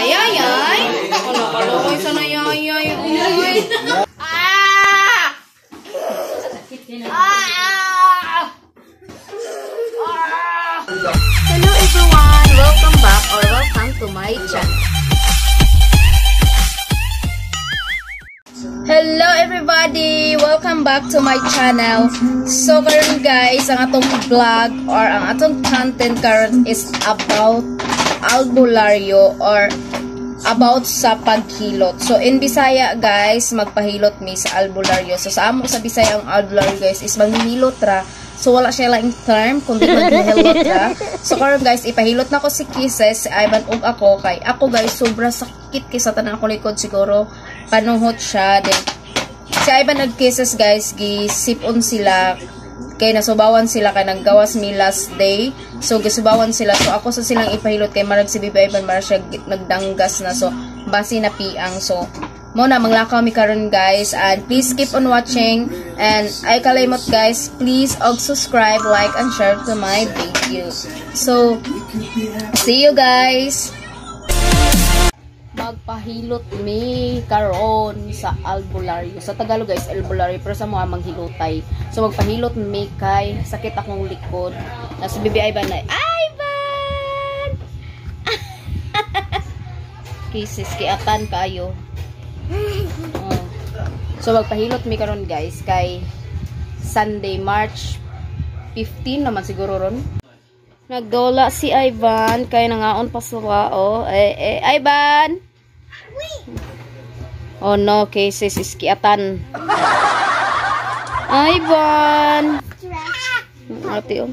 Nayayay? Ano kaloy sa nayayay? Uy! Hello everyone! Welcome back or welcome to my channel. Hello everybody! Welcome back to my channel. So karon guys, ang atong vlog or ang atong content karon is about albularyo or about sa paghilot. So in Bisaya guys, magpahilot mi sa albularyo. So sa amo sa Bisaya ang albularyo guys is manghilot ra. So wala siya lang term kundi maghilot ra. So karon guys, ipahilot na ko si Kisses, si Ivan ug ako kay ako guys sobra sakit kay sa tanan ko likod siguro panuhot siya. Then si Ivan nag-Kisses guys, gisipon sila kay nasubawan sila kay naggawas mi last day. So gisubawan sila. So ako sa silang ipahilot kay marag si Bibi Ivan marag siya nagdanggas na. So basi na piang. So mo na manglakaw mi karon guys, and please keep on watching, and ay kalimot guys, please og subscribe, like and share to my video. So see you guys. Magpahilot mi karon sa albularyo. Sa Tagalog guys, albularyo, pero sa mga manghilotay. So magpahilot mi kay sakit akong likod. Nasa Bibi Ivan na, Ivan! Kisses, kiatan kayo. So magpahilot mi karon guys kay Sunday, March 15 naman siguro ron. Nagdola si Ivan kay nangaon pa sila. Oh, Ivan! Oh no, Kisses is kiatan. Ivan! Ate oh.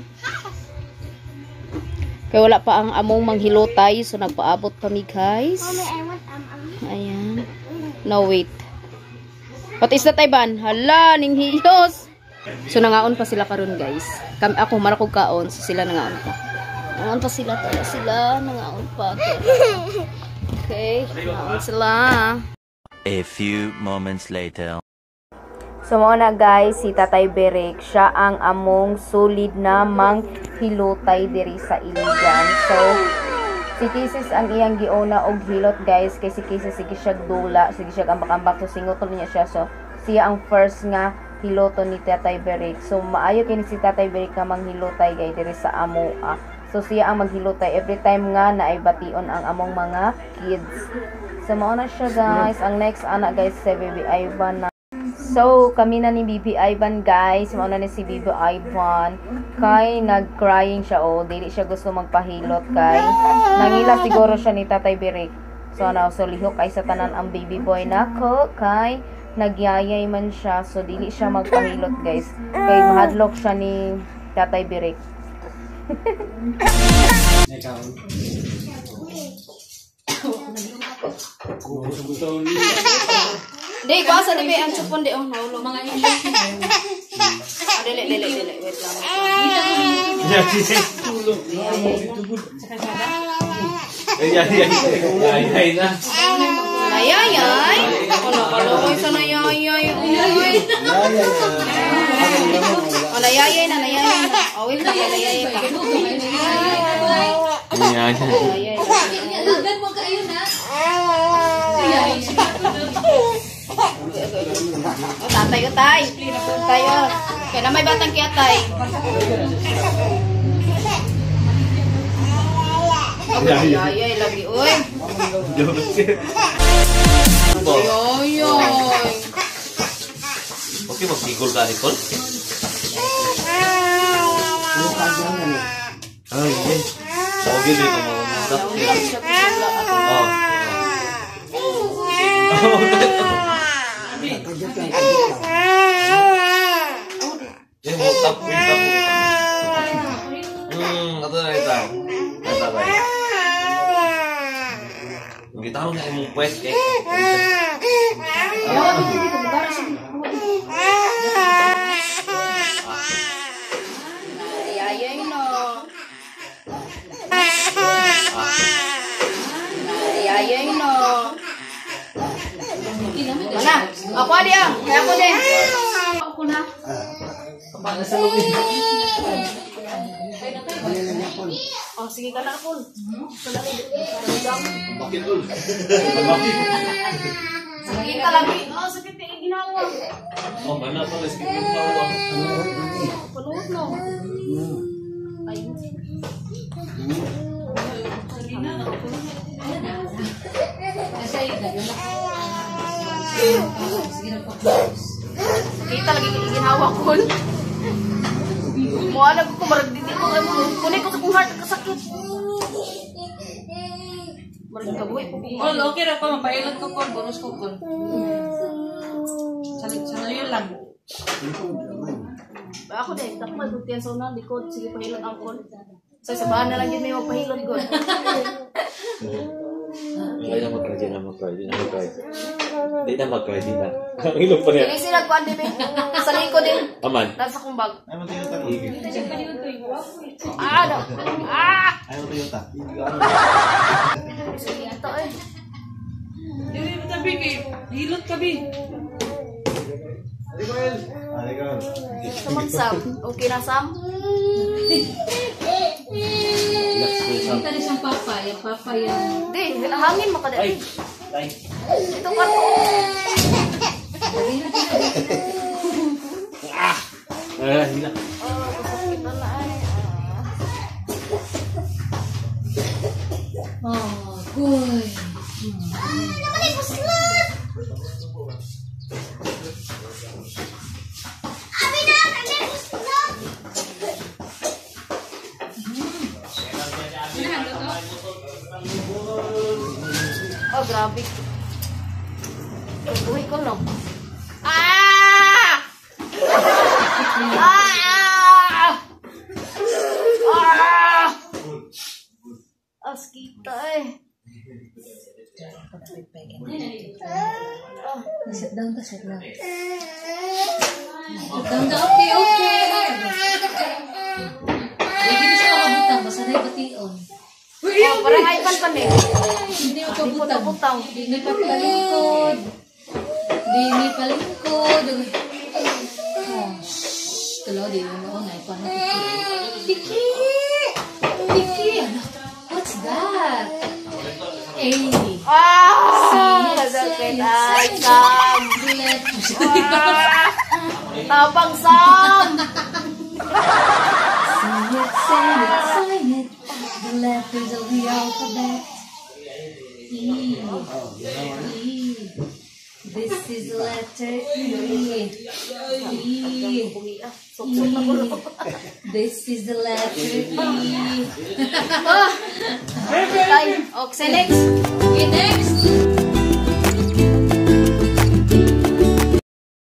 Kaya wala pa ang among manghilotay, so nagpaabot kami guys. Ayan. No wait. What is that, Ivan? Hala, ning hiyos. So nangaon pa sila karon guys. Ako marakog kaon, so sila nangaon pa. Nangaon pa sila, tala sila, nangaon pa. Okay, nangaon sila. A few moments later. So mo na guys, si Tatay Berek, siya ang among solid na manghilotay diri sa Iligan. So si Kisses ang iyang giuna og hilot guys, kay si Kisses sige siya dula, sige siya ambak-ambak, so singutol niya siya. So siya ang first nga hiloto ni Tatay Berek. So maayo kini si Tatay Berek ka manghilotay guys diri sa amo. So siya ang maghilotay every time nga naay bation ang among mga kids. So mao na siya guys. Ang next anak guys si Bibi Ivan na. So kami na ni Bibi Ivan guys, mao na ni si Bibi Ivan kay nag-crying siya, oh dili siya gusto magpahilot kay nangila siguro siya ni Tatay Berek. So so lihok kay sa tanan ang baby boy nako kay nagyayay man siya, so dili siya magpahilot guys kay mahadlok siya ni Tatay Berek. Dek, kuasa na ba ang chupon de naulo mga hindi. Dili wait lang. Ayay na. Nayayay? Ano kaloy sa nayayay? Uy! O nayayay na. O wait na, nayayay pa. Nayayay. Lagan mo kayo na. O tatay. Tayo. Kaya na may batang kiyatay. Nayayay lagi, uy. Nayayay. Okay, magsigol ka, Nicole? Ay, yes. Okay, dito mo. Kita tahu nggak emang puas kayak mana? Ako dia, kaya ako din. Ako na. Oh, sige ka na ako. Bakit ul? Sige ka lagi. Oh, sakit yung ginawa. Oh, mana pa let's get tawa. Panuot no. Ay. Kita lagi ginawa ko. Mo ana ko marag dito ko kunay ko sa kung heart kasakit. Marag ka buhay. Oh, okay ra pa mapailot ko kon, bonus ko kon. Sanayo lang. Ako din, tak magutian sa unang likod, sige pahilot ang kon. Sa sabahan na lang yun may mapahilot ko. Ay na mag-cry, di na mag-cry. Di na mag-cry, di na. Ang ilong pa niya. Hindi sila kuan din sa likod din. Aman. Nasa kumbag. Ay mo Toyota. Ah, no. Ah! Ay mo Toyota. Sige ito eh. Dili mo tabi kay hilot ka bi. Ay ko. Samang Sam. Okay na Sam? Kita ni siyang papaya. Di, hangin mo ka Ay. din. Ay. Ito ka to. Hila. Oh, kasakit na ay. Oh, good. Oh, grabe. Buhay ko no. Ah! Ah! Ah! As kita eh. Sit down. Sit down, okay. Lagi ni siya kabutang, basta na ibation. Oh, parang iPad pa din. Hindi mo Hindi kabutang. butang. Di ni palingkod. Oh, shh. Talo, di mo noon. Ay, paano Tiki? What's that? Hey. Ah! Sakit ay Sam. Ah! Tabang Sam. Say it. The letters of the alphabet. E. This is the letter E. This is the letter E. Time. Okay, next.